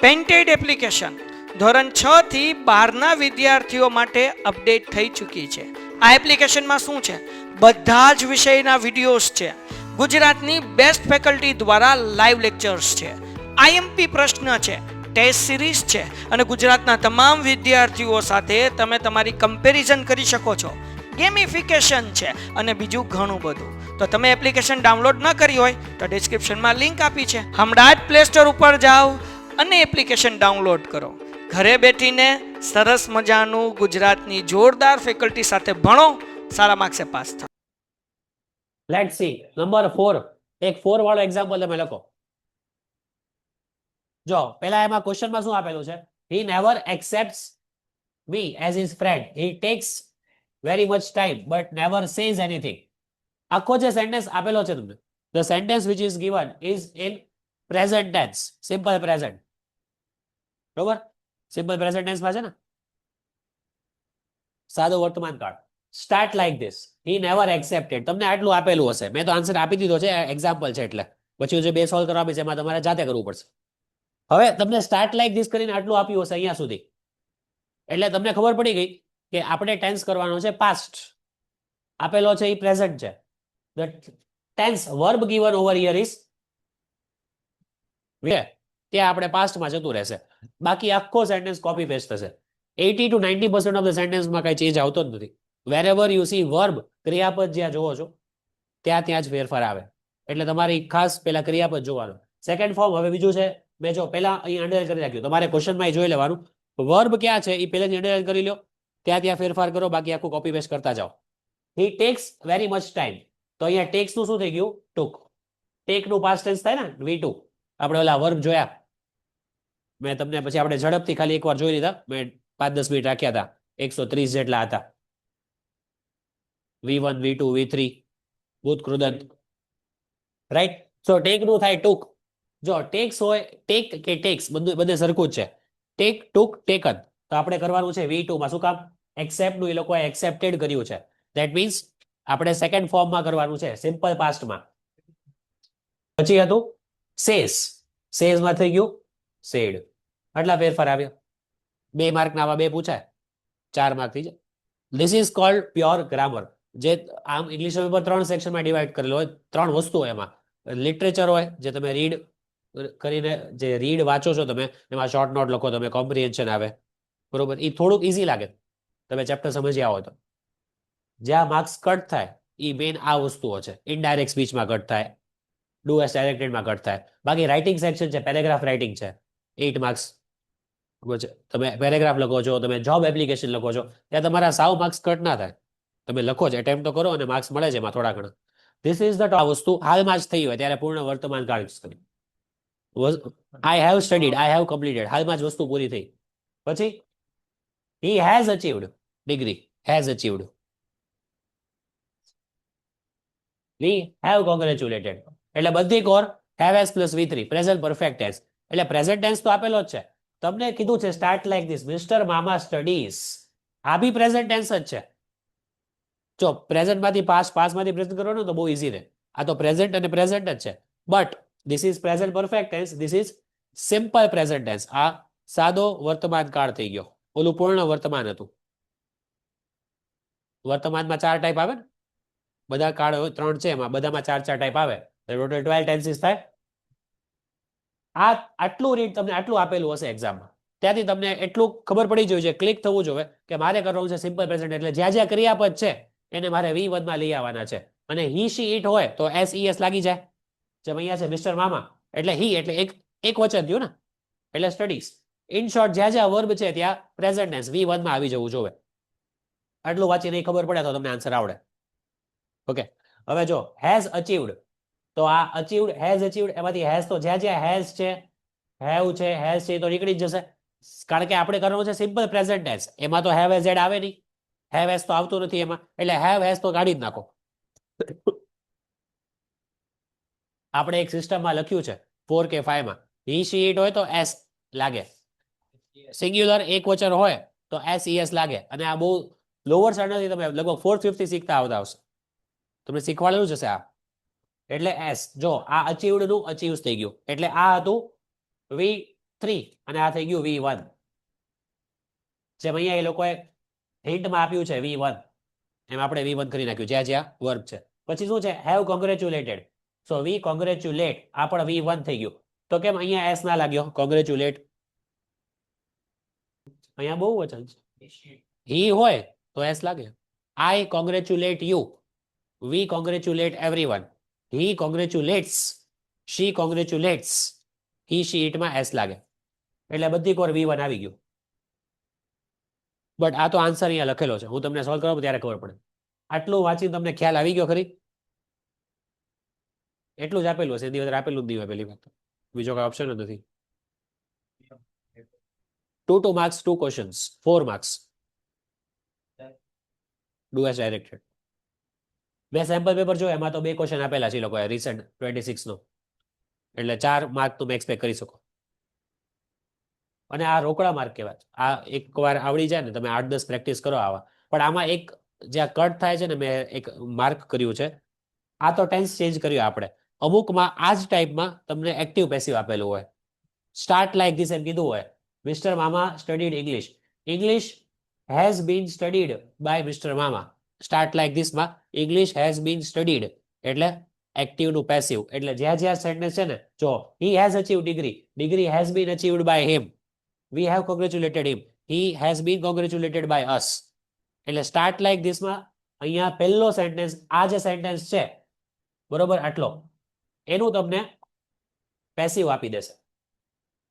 Painted application ધોરણ 6 થી 12ના વિદ્યાર્થીઓ માટે અપડેટ થઈ ચૂકી છે. આ એપ્લિકેશનમાં શું છે? બધા જ વિષયના વિડીયોઝ છે. ગુજરાતની બેસ્ટ ફેકલ્ટી દ્વારા લાઈવ લેક્ચર્સ છે. આઈએમપી પ્રશ્ન છે, ટેસ્ટ સિરીઝ છે અને ગુજરાતના તમામ વિદ્યાર્થીઓ સાથે તમે તમારી કમ્પેરિઝન કરી શકો છો. ગેમિફિકેશન છે અને બીજું ઘણું બધું. તો તમે એપ્લિકેશન ડાઉનલોડ ન કરી હોય તો ડિસ્ક્રિપ્શનમાં લિંક આપી છે. હમણાં જ પ્લે સ્ટોર ઉપર જાઓ અને એપ્લિકેશન ડાઉનલોડ કરો. ઘરે બેઠીને સરસ મજાનું ગુજરાતની જોરદાર ફેકલ્ટી સાથે ભણો, સારા માર્ક્સે પાસ થાઓ. Let's see number 4. એક 4 વાળો એક્ઝામ્પલ તમે લખો. જો પહેલા એમાં ક્વેશ્ચનમાં શું આપેલું છે? he never accepts me as his friend, he takes very much time but never says anything. આખો જે સેન્ટેન્સ આપેલો છે તમને, the sentence which is given is in present tense, simple present. બરોબર? સિમ્પલ પ્રેઝન્ટ ટેન્સમાં છે ને, સાદો વર્તમાન કાળ. Start like this, he never accepted. તમને આટલું આપેલું હશે, મેં તો આન્સર આપી દીધો છે, એક્ઝામ્પલ છે એટલે. પછી જે બે સોલ્વ કરવા છે એમાં તમારે જાતે કરવું પડશે. હવે તમને સ્ટાર્ટ લાઈક ધીસ કરીને આટલું આપ્યું હશે અહીંયા સુધી, એટલે તમને ખબર પડી ગઈ કે આપણે ટેન્સ કરવાનો છે પાસ્ટ. આપેલો છે એ પ્રેઝન્ટ છે. The tense verb given over here is, ત્યાં આપણે પાસ્ટમાં જતું રહેશે. બાકી આખો સેન્ટેન્સ કોપી પેસ્ટ થશે. 80 to 90% ઓફ ધ સેન્ટેન્સમાં કઈ ચેન્જ આવતો જ નથી. વેરેવર યુ સી વર્બ, ક્રિયાપદ જ્યાં જોવો છો ત્યાં જ ફેરફાર આવે. એટલે તમારી ખાસ પેલા ક્રિયાપદ જોવાનું. સેકન્ડ ફોર્મ હવે બીજું છે, મેં જો પેલા અહીં અંડરલાઈન કરી રાખ્યું, તમારે ક્વેશ્ચનમાં જોઈ લેવાનું વર્બ ક્યાં છે એ પહેલાથી અંડરલાઈન કરી લો, ત્યાં ફેરફાર કરો, બાકી આખું કોપી પેસ્ટ કરતા જાઓ. હી ટેક્સ વેરી મચ ટાઈમ, તો અહીંયા ટેક્સ નું શું થઈ ગયું? ટુક. ટેક નું પાસ્ટ ટેન્સ થાય ને, V2. આપણે ઓલા વર્બ જોયા, મેં તમને પછી આપણે ઝડપથી ખાલી એકવાર જોઈ લીધા, મેં 5-10 મિનિટ રાખ્યા હતા, 130 જેટલા હતા. V1, V2, V3, ભૂત કૃદંત, રાઈટ. સો ટેક નું થાય ટુક. જો ટેક્સ હોય, ટેક કે ટેક્સ બધે સરખું જ છે. ટેક, ટુક, ટેકન. તો આપણે કરવાનું છે V2 માં. શું કામ? એક્સેપ્ટ નું એ લોકોએ એક્સેપ્ટેડ કર્યું છે. ધેટ મીન્સ આપણે સેકન્ડ ફોર્મમાં કરવાનું છે, સિમ્પલ પાસ્ટમાં. પછી હતું સેઝ, સેઝમાં થઈ ગયું સેડ. આટલા ફેરફાર આવ્યા. 2 માર્કના આવા 2 પૂછાય, 4 માર્ક થઈ જાય. This is called pure grammar. જે આમ ઇંગ્લિશ પેપર 3 સેક્શનમાં ડિવાઈડ કરેલો હોય, 3 વસ્તુ હોય એમાં. લિટરેચર હોય, જે તમે રીડ કરીને જે રીડ વાંચો છો તમે, એમાં શોર્ટ નોટ લખો તમે, કોમ્પ્રિહેન્શન આવે, બરોબર? એ થોડુંક ઇઝી લાગે તમે ચેપ્ટર સમજ્યા હોય તો. જ્યાં માર્ક્સ કટ થાય એ મેઇન આ વસ્તુઓ છે. ઇનડાયરેક્ટ સ્પીચમાં કટ થાય, ડુ એસ ડાયરેક્ટેડમાં કટ થાય. બાકી રાઇટિંગ સેક્શન છે, પેરેગ્રાફ રાઇટિંગ છે, 8 માર્ક્સ. તમે પેરેગ્રાફ લખો છો, તમે જોબ એપ્લિકેશન લખો છો, ત્યાં તમારા સાવ માર્ક્સ કટ ના થાય. તમે લખો છો, એટેમ્પ તો કરો અને માર્ક્સ મળે છે એમાં થોડા ઘણા. ધીસ ઇઝ ધ ટોપ વસ્તુ. હાલમાં જ થઈ હોય ત્યારે પૂર્ણ વર્તમાન કાળ યુઝ કરી. I have studied, I have completed, હાલમાં જ વસ્તુ પૂરી થઈ. પછી he has achieved degree, has achieved. We have congratulated. એટલે બધી કોર have S plus V3, present perfect tense. એટલે પ્રેઝન્ટ ટેન્સ તો આપેલો જ છે. તમને કીધું છે સ્ટાર્ટ લાઈક ધીસ, મિસ્ટર મામા સ્ટડીઝ. આ બી પ્રેઝન્ટ ટેન્સ જ છે. જો પ્રેઝન્ટમાંથી પાસ્ટ, પાસ્ટમાંથી પ્રેઝન્ટ કરો ને તો બહુ ઈઝી રહે. આ તો પ્રેઝન્ટ અને પ્રેઝન્ટ જ છે. But this is present perfect tense, this is simple present tense. આ સાદો વર્તમાન કાળ થઈ ગયો. ઓલું પૂર્ણ વર્તમાન હતું. વર્તમાનમાં 4 ટાઈપ આવે ને, બધા કાળ 3 છે, એમાં બધામાં 4 ટાઈપ આવે. ટોટલ 12 ટેન્સીસ થાય. આ આટલું રીડ તમને આટલું આપેલું હશે એક્ઝામમાં, ત્યાંથી તમને એટલું ખબર પડી જોઈએ, ક્લિક થવું જોઈએ કે મારે કરવાનું છે સિમ્પલ પ્રેઝન્ટ. એટલે જ્યાં જ્યાં ક્રિયાપદ છે એને મારે V1 માં લઈ આવવાના છે. અને હી શી ઇટ હોય તો SES લાગી જાય. જેમ અહીંયા છે મિસ્ટર મામા, એટલે હી એટલે એક વચન થયું ને, એટલે સ્ટડીઝ. ઇન શોર્ટ જ્યાં જ્યાં વર્બ છે ત્યાં પ્રેઝન્ટ ટેન્સ V1 માં આવી જવું જોઈએ. આટલું વાંચીને ખબર પડે તો તમને આન્સર આવડે. ઓકે, હવે જો હેઝ અચીવડ, તો આ અચીવડ, હેઝ અચીવડ, એમાંથી હેઝ તો જ્યાં જ્યાં હેઝ છે, હેવ છે, હેઝ છે તો નીકળી જ જશે. કારણ કે આપણે કરવાનું છે સિમ્પલ પ્રેઝન્ટ ટેન્સ. એમાં તો હેવ એઝ એડ આવે નહીં, હેવ એઝ તો આવતું નથી એમાં, એટલે હેવ હેઝ તો કાઢી જ નાખો. આપણે એક સિસ્ટમમાં લખ્યું છે 4 કે 5 માં, હી શી ઇટ હોય તો એસ લાગે, સિંગ્યુલર એક વચન હોય તો SES લાગે. અને આ બહુ લોઅર સ્ટાન્ડર્ડથી તમે લગભગ 4th 5th થી શીખતા આવતા હશે, તમને શીખવાડેલું જ હશે આ. એટલે એસ. જો આ અચીવડ નું અચીવ્સ થઈ ગયું, એટલે આ હતું V3 3 અને આ થઈ ગયું V1. જેમ અહીંયા એ લોકોએ હિન્ટમાં આપ્યું છે V1, એમ આપણે V1 કરી નાખ્યું જ્યાં જ્યાં વર્બ છે. પછી શું છે have congratulated. So we congratulate, આ પણ V1 થઈ ગયું. તો કેમ અહીંયા એસ ના લાગ્યો કોંગ્રેચ્યુલેટ? અહીંયા બહુ વચન છે. હી હોય તો એસ લાગે. I congratulate you, we congratulate everyone, he congratulates, she congratulates, he she ઇટમાં એસ લાગે. એટલે બધી કોર V1 આવી ગયું. બટ આ તો આન્સર અહીંયા લખેલો છે, હું તમને સોલ્વ કરાવું ત્યારે ખબર પડે. આટલું વાંચીને તમને ખ્યાલ આવી ગયો ખરી? એટલું જ આપેલું હશે, એની અંદર આપેલું જ નહીં હોય પહેલી વાત તો. બીજો કઈ ઓપ્શન જ નથી. 2 marks, 2 questions, 4 marks. Do as directed. મેં સેમ્પલ પેપર જોયું, એમાં તો 2 ક્વેશ્ચન આપેલા છે એ લોકોએ રિસેન્ટ 26 નો, એટલે 4 માર્ક તમે એક્સપેક્ટ કરી શકો. અને આ રોકડા માર્ક કહેવાય. આ એકવાર આવડી જાય ને, તમે 8-10 પ્રેક્ટિસ કરો આવા. પણ આમાં એક જ્યાં કટ થાય છે ને, મેં એક માર્ક કર્યું છે. આ તો ટેન્સ ચેન્જ કર્યું આપણે. અમુકમાં આ જ ટાઈપમાં તમને એક્ટિવ પેસિવ આપેલું હોય. સ્ટાર્ટ લાઈક ધીસ એમ કીધું હોય. Mister Mama studied English. English has been studied by mister Mama. Start like ધીસમાં ઇંગ્લિશ હેઝ બીન સ્ટડીડ એટલે એક્ટિવ નું પેસિવ. એટલે જ્યાં જ્યાં સેન્ટેન્સ છે ને, જો he has achieve degree, degree has been achieved by him, we have congratulated him, he has been congratulated by us. એટલે સ્ટાર્ટ લાઈક ધીસમાં અહીંયા પહેલો સેન્ટેન્સ, આ જે સેન્ટેન્સ છે બરોબર આટલો, એનું તમને પેસિવ આપી દેશે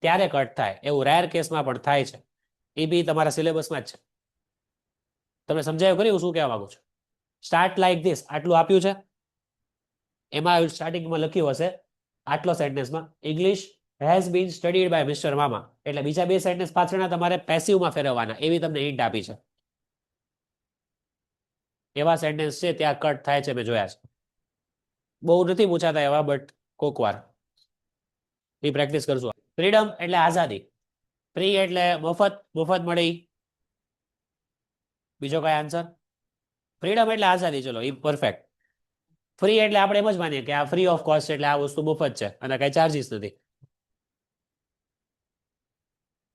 ત્યારે કટ થાય. એવું રેર કેસમાં પણ થાય છે. એ બી તમારા સિલેબસમાં જ છે. તમને સમજાયું ખરી હું શું કહેવા માંગુ છું? સ્ટાર્ટ લાઈક ધીસ આટલું આપ્યું છે, એમાં સ્ટાર્ટિંગમાં લખ્યું હશે આટલો સેન્ટેન્સમાં English has been studied by mister Mama. એટલે બીજા 2 સેન્ટેન્સ પાછળના તમારે પેસિવમાં ફેરવવાના, એવી તમને હિન્ટ આપી છે. એવા સેન્ટેન્સ છે ત્યાં કટ થાય છે, મેં જોયા છે. બહુ નથી પૂછાતા એવા, બટ કોક વાર એ પ્રેક્ટિસ કરશું. ફ્રીડમ એટલે આઝાદી, ફ્રી એટલે મફત, મફત મળે. બીજો કઈ આન્સર? ફ્રીડમ એટલે આઝાદી, ચલો એ પરફેક્ટ. ફ્રી એટલે આપણે એમ જ માનીએ કે આ ફ્રી ઓફ કોસ્ટ એટલે આ વસ્તુ મફત છે અને કઈ ચાર્જીસ નથી.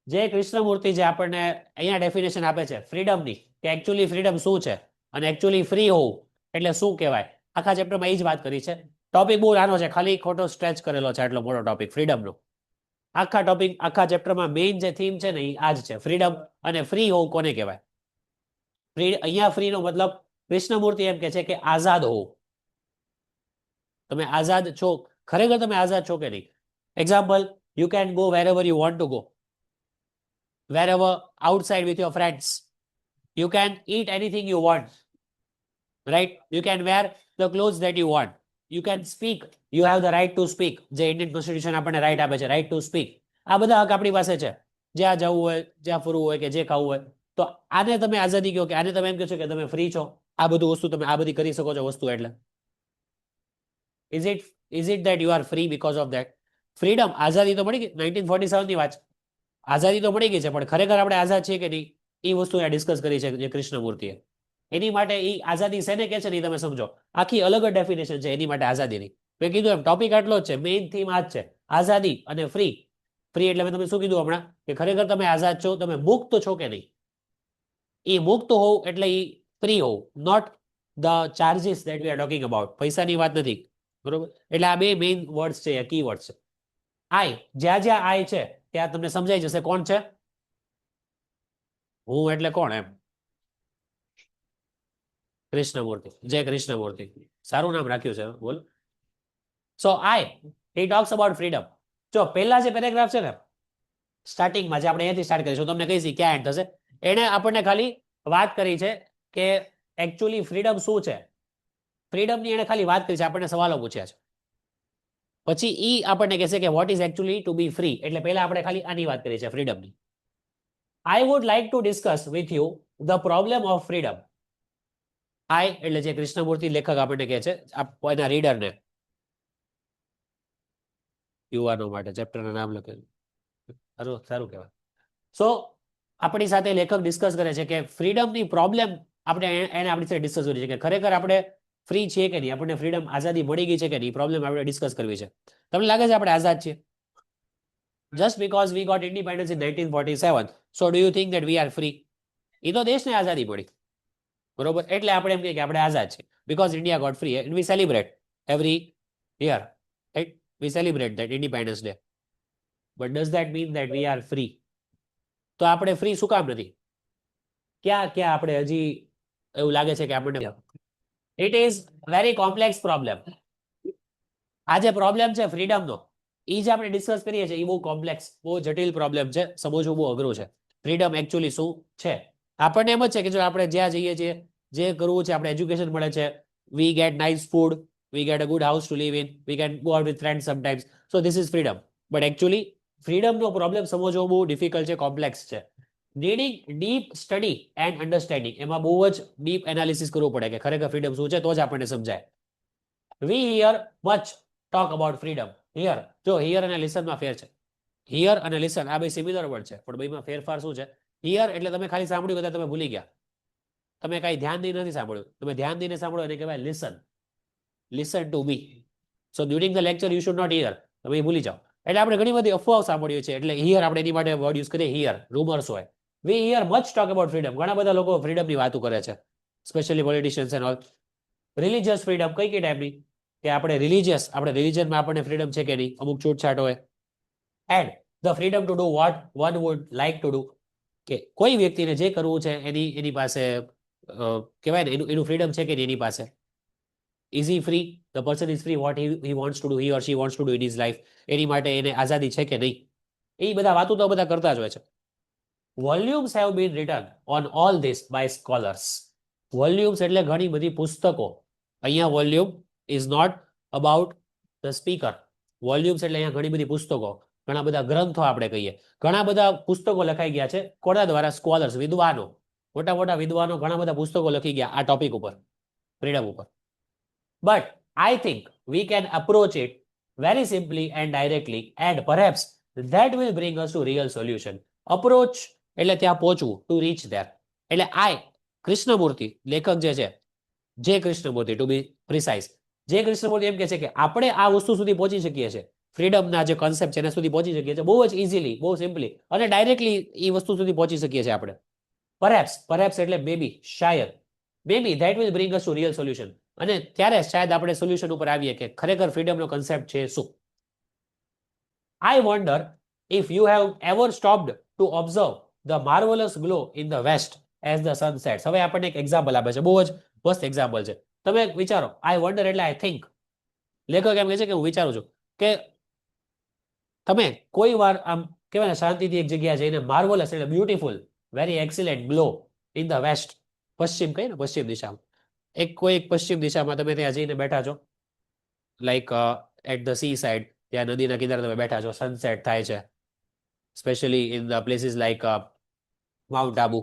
જે કૃષ્ણમૂર્તિ જે આપણને અહીંયા ડેફિનેશન આપે છે ફ્રીડમની, કે એકચ્યુઅલી ફ્રીડમ શું છે અને એકચ્યુઅલી ફ્રી હોવું એટલે શું કહેવાય, આખા ચેપ્ટરમાં એ જ વાત કરી છે. ટોપિક બહુ નાનો છે, ખાલી ખોટો સ્ટ્રેચ કરેલો છે આટલો મોટો ટોપિક ફ્રીડમનો. આખા ટોપિક, આખા ચેપ્ટરમાં મેઇન જે થીમ છે ને એ આ જ છે, ફ્રીડમ. અને ફ્રી હોવું કોને કહેવાય? અહીંયા ફ્રી નો મતલબ કૃષ્ણમૂર્તિ એમ કે છે કે આઝાદ હોવું. તમે આઝાદ છો, ખરેખર તમે આઝાદ છો કે નહીં? Example, you can go વેરેવર you want to go, wherever outside with your friends, you can eat anything you want, right? You can wear the clothes that you want, you can speak, you have the right to speak. જે Indian constitution આપણને right આપે છે, right to speak. આ બધા હક આપણી પાસે છે, જ્યાં જવું હોય, જ્યાં ફરવું હોય કે જે ખાવું હોય. તો આને તમે આઝાદી કહો, કે આને તમે એમ કહો છો કે તમે ફ્રી છો, આ બધું વસ્તુ તમે આ બધી કરી શકો છો વસ્તુ. એટલે is it that you are free because of that? Freedom, આઝાદી તો મળી ગઈ 1947 ની વાત. આઝાદી તો મળી ગઈ છે, પણ ખરેખર આપણે આઝાદ છીએ કે નહીં એ વસ્તુ ડિસ્કસ કરી છે જે કૃષ્ણમૂર્તિએ. એની માટે એ આઝાદી શેને કહે છે ને તમે સમજો. આખી અલગ જ ડેફિનેશન છે એની માટે આઝાદીની. મેં કીધું એમ ટોપિક આટલો જ છે, મેઇન થીમ આ જ છે, આઝાદી અને ફ્રી. ફ્રી એટલે મેં તમને શું કીધું હમણાં, કે ખરેખર તમે આઝાદ છો, તમે મુક્ત છો કે નહીં. એ મુક્ત હોવું એટલે એ ફ્રી હોવું, not the charges that we are talking about. પૈસાની વાત નથી, બરોબર? એટલે આ બે મેઇન વર્ડ્સ છે, કી વર્ડ છે. આઈ, જ્યાં જ્યાં આઈ છે ત્યાં તમને સમજાઈ જશે કોણ છે હું એટલે કોણ એમ. કૃષ્ણમૂર્તિ, જય કૃષ્ણમૂર્તિ, સારું નામ રાખ્યું છે, બોલ. સો આઈ, હી ટોક્સ અબાઉટ ફ્રીડમ. જો પહેલા જે પેરેગ્રાફ છે ને સ્ટાર્ટિંગમાં, જે આપણે અહીંયાથી સ્ટાર્ટ કરીશું, તમને કહીશ ક્યાં એન્ડ થશે. એને આપણને ખાલી વાત કરી છે કે એકચ્યુઅલી ફ્રીડમ શું છે. ફ્રીડમની એને ખાલી વાત કરી છે, આપણને સવાલો પૂછ્યા છે. પછી ઈ આપણને કહેશે કે what is actually to be free. એટલે પહેલા આપણે ખાલી આની વાત કરી છે ફ્રીડમની. I would like to discuss with you the problem of freedom. I એટલે જે કૃષ્ણમૂર્તિ લેખક આપણને કહે છે એના રીડરને, યુવાનો માટે ચેપ્ટરના નામ લખેલું, સારું સારું કહેવાય. સો આપણી સાથે લેખક ડિસ્કસ કરે છે કે ફ્રીડમની પ્રોબ્લેમ આપણે એને આપણી સાથે ડિસ્કસ કરી છે, કે ખરેખર આપણે ફ્રી છીએ કે નહીં, આપણને ફ્રીડમ આઝાદી મળી ગઈ છે કે નહીં, પ્રોબ્લેમ આપણે ડિસ્કસ કરવી છે. તમને લાગે છે આપણે આઝાદ છીએ? Just because we got independence in 1947, so do you think that we are free? એ તો દેશને આઝાદી મળી, બરોબર? એટલે આપણે એમ કહીએ કે આપણે આઝાદ છે, because India got free and we celebrate every year, right? We celebrate that Independence Day. But does that mean that we are free? તો આપણે ફ્રી શું કામ નથી? ક્યાં ક્યાં આપણે હજી એવું લાગે છે કે આપણને it is very complex problem. આ જે પ્રોબ્લેમ છે ફ્રીડમનો, એ જે આપણે ડિસ્કસ કરીએ છીએ એ બહુ કોમ્પ્લેક્સ, બહુ જટિલ પ્રોબ્લેમ છે, સમજવું બહુ અઘરું છે. ફ્રીડમ એકચ્યુઅલી શું છે? આપણને એમ જ છે કે જો આપણે જ્યાં જઈએ છીએ, જે કરવું છે, આપણે એજ્યુકેશન મળે છે, we get nice food, we get a good house to live in, we can go out with friends sometimes, so this is freedom. But actually ફ્રીડમનો પ્રોબ્લેમ સમજવો બહુ ડિફિકલ્ટ છે, કોમ્પ્લેક્સ છે. Needing deep study and understanding, એમાં બહુ જ deep analysis કરવું પડે કે ખરેખર ફ્રીડમ શું છે, તો જ આપણને સમજાય. We hear much talk about freedom. Hear, જો હિયર અને લિસનમાં ફેર છે. હિયર અને લિસન આ બે સિમિલર વર્ડ છે, પણ બેમાં ફેરફાર શું છે? હિયર એટલે તમે ખાલી સાંભળ્યું કદાચ તમે ભૂલી ગયા, તમે કાંઈ ધ્યાન દઈને નથી સાંભળ્યું, તમે ધ્યાન દઈને સાંભળો એને કહેવાય listen. Listen to me. So during the lecture you should not hear, તમે એ ભૂલી જાઓ. એટલે આપણે ઘણી બધી અફવાઓ સાંભળીએ છીએ, એટલે હિયર આપણે એની માટે વર્ડ યુઝ કરીએ, હિયર, રૂમર્સ હોય. We hear much talk about freedom, ઘણા બધા લોકો ફ્રીડમની વાતો કરે છે, specially politicians and all. Religious freedom કઈ કઈ ટાઈપની? કે આપણે રિલિજિયસ, આપણે રિલિજનમાં આપણને ફ્રીડમ છે કે નહીં, અમુક છૂટછાટ હોય. And the freedom to do vote one wood like to do, કે કોઈ વ્યક્તિને જે કરવું છે એની પાસે કહેવાય ને એનું ફ્રીડમ છે કે નહીં એની પાસે. Is he free? The person is free what he wants to do, he or she wants to do in his life, એની માટે એને આઝાદી છે કે નહીં? એ બધા વાતો તો બધા કરતા જ હોય છે. Volumes have been written on all this by scholars. Volumes એટલે ઘણી બધી પુસ્તકો. અહીંયા volume is not about the speaker. Volumes એટલે અહીંયા ઘણી બધી પુસ્તકો, ઘણા બધા ગ્રંથો આપણે કહીએ, ઘણા બધા પુસ્તકો લખાઈ ગયા છે કોના દ્વારા? સ્કોલર્સ, વિદ્વાનો, મોટા મોટા વિદ્વાનો ઘણા બધા પુસ્તકો લખી ગયા આ ટોપિક ઉપર, ફ્રીડમ ઉપર. But I think we can approach it very simply and directly, and perhaps that will bring us to real solution. Approach એટલે ત્યાં પહોંચવું, ટુ રીચ ધેર. એટલે કૃષ્ણમૂર્તિ લેખક જે કૃષ્ણમૂર્તિ ટુ બી પ્રિસાઇઝ, જે કૃષ્ણમૂર્તિ એમ કહે છે કે આપણે આ વસ્તુ સુધી પહોંચી શકીએ છીએ, ફ્રીડમના જે કોન્સેપ્ટ છે એના સુધી પહોંચી શકીએ છીએ બહુ જ ઇઝીલી, બહુ સિમ્પલી અને ડાયરેક્ટલી એ વસ્તુ સુધી પહોંચી શકીએ છીએ આપણે. પરહેપ્સ એટલે મેબી, શાયદ, maybe that will bring us to real solution. અને ત્યારે શાયદ આપણે સોલ્યુશન ઉપર આવીએ કે ખરેખર ફ્રીડમનો કોન્સેપ્ટ છે શું. I wonder if you have ever stopped to observe the marvellous glow in the west as the sun sets. હવે આપણને એક એક્ઝામ્પલ આપે છે, બહુ જ મસ્ત એક્ઝામ્પલ છે. તમે વિચારો, આઈ વન્ડર એટલે આઈ થિંક. લેખક એમ કહે છે કે હું વિચારું છું કે તમે કોઈ વાર આમ કહેવાય ને શાંતિથી એક જગ્યાએ જઈને માર્વલસ એટલે beautiful, very excellent glow in the west, પશ્ચિમ કહીએ ને, પશ્ચિમ દિશામાં, કોઈ પશ્ચિમ દિશામાં તમે ત્યાં જઈને બેઠા છો, like at the seaside, ત્યાં નદીના કિનારે તમે બેઠા છો, સનસેટ થાય છે, specially in the places like Mount Abu,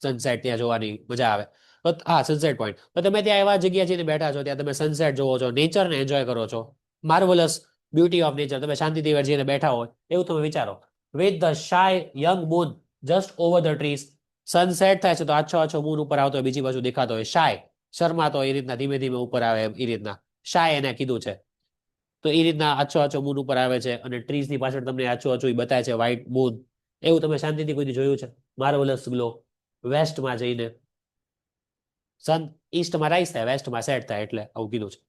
sunset ત્યાં જોવાની મજા આવે. હા, સનસેટ પોઈન્ટ. તો તમે ત્યાં એવા જગ્યા જઈને બેઠા છો, ત્યાં તમે સનસેટ જોવો છો, નેચરને એન્જોય કરો છો, માર્વલસ બ્યુટી ઓફ નેચર, તમે શાંતિથી જઈને બેઠા હોય એવું તમે વિચારો. With the shy young moon just over the trees, sunset થાય છે તો આછો મૂન ઉપર આવતો હોય, બીજી બાજુ દેખાતો હોય, શાય, શર્માતો એ રીતના ધીમે ધીમે ઉપર આવે, એ રીતના શાય એને કીધું છે. તો એ રીતના આછો મૂન ઉપર આવે છે અને ટ્રીઝની પાછળ તમને આછું એ બતાવે છે, વ્હાઇટ મૂન. એવું તમે શાંતિથી કોઈ જોયું છે? માર્વલસ ગ્લો, વેસ્ટમાં જઈને સન ઈસ્ટમાં રાઈઝ થાય, વેસ્ટમાં સેટ થાય, એટલે આવું કીધું છે.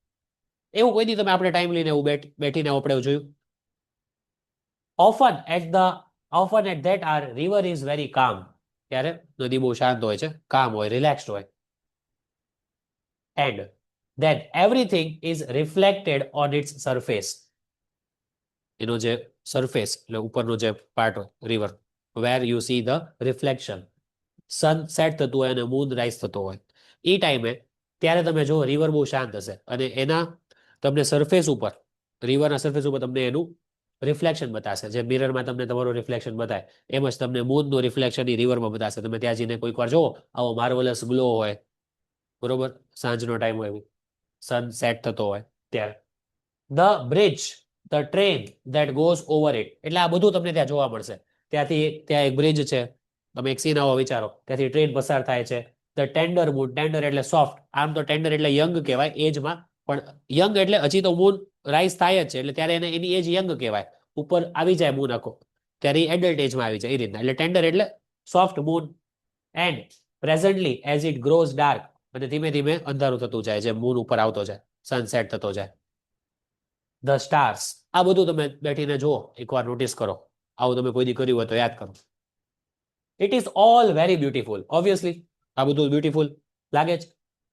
એવું કોઈ દી તમે આપણે ટાઈમ લઈને એવું બેઠીને આપણે જોયું? Often at that our river is very calm. ત્યારે નદી બહુ શાંત હોય છે, કામ હોય, રિલેક્સ્ડ હોય. And then everything is reflected on its surface. એનો જે સરફેસ એટલે ઉપરનો જે પાર્ટ હોય, river, where you see the reflection. Sunset થતું હોય અને મૂન રાઈઝ થતો હોય એ ટાઈમે, ત્યારે તમે જો રિવર બહુ શાંત હશે અને એના તમને સરફેસ ઉપર, રિવરના સરફેસ ઉપર તમને એનું રિફ્લેક્શન બતાશે, જે મિરરમાં તમને તમારું રિફ્લેક્શન બતાય એમ જ તમને મૂનનું રિફ્લેક્શન એ રિવરમાં બતાશે. તમે ત્યાં જઈને કોઈક વાર જોવો આવો માર્વલસ ગ્લો હોય, બરોબર, સાંજનો ટાઈમ હોય, સન સેટ થતો હોય ત્યારે. The bridge, the train that goes over it, એટલે આ બધું તમને ત્યાં જોવા મળશે. ત્યાં એક બ્રિજ છે, તમે એક સીન આવો વિચારો, ત્યાંથી ટ્રેન પસાર થાય છે. ધ ટેન્ડર મૂન, ટેન્ડર એટલે સોફ્ટ, આમ તો ટેન્ડર એટલે યંગ કહેવાય એજમાં, પણ યંગ એટલે હજી તો મૂન રાઈઝ થાય જ છે, એટલે ત્યારે એની એજ યંગ કહેવાય. ઉપર આવી જાય મૂન આખો ત્યારે એડલ્ટ એજમાં આવી જાય એ રીતના. એટલે ટેન્ડર એટલે soft moon. And presently as it grows dark, અને ધીમે ધીમે અંધારું થતું જાય છે મૂન ઉપર આવતો જાય, સનસેટ થતો જાય. ધ સ્ટાર્સ, આ બધું તમે બેઠીને જુઓ, એકવાર નોટિસ કરો, આવું તમે કોઈ દી કર્યું હોય તો યાદ કરો. It is all very beautiful, obviously આ બધું બ્યુટીફુલ લાગે છે.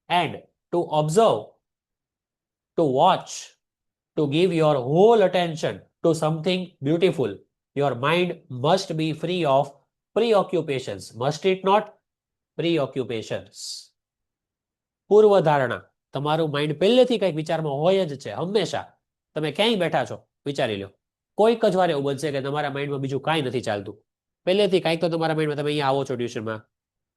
And to observe, to watch, to give your whole attention to something beautiful, your mind must be free of preoccupations. Must it not? Preoccupations. પૂર્વધારણા, તમારું mind પહેલેથી કંઈક વિચારમાં હોય જ છે હંમેશા. તમે ક્યાંય બેઠા છો વિચારી લો, કોઈક જ વાર એવું બનશે કે તમારા માઇન્ડમાં બીજું કાંઈ નથી ચાલતું. પહેલેથી કાંઈક તો તમારા માઇન્ડમાં, તમે અહીંયા આવો છો ટ્યુશનમાં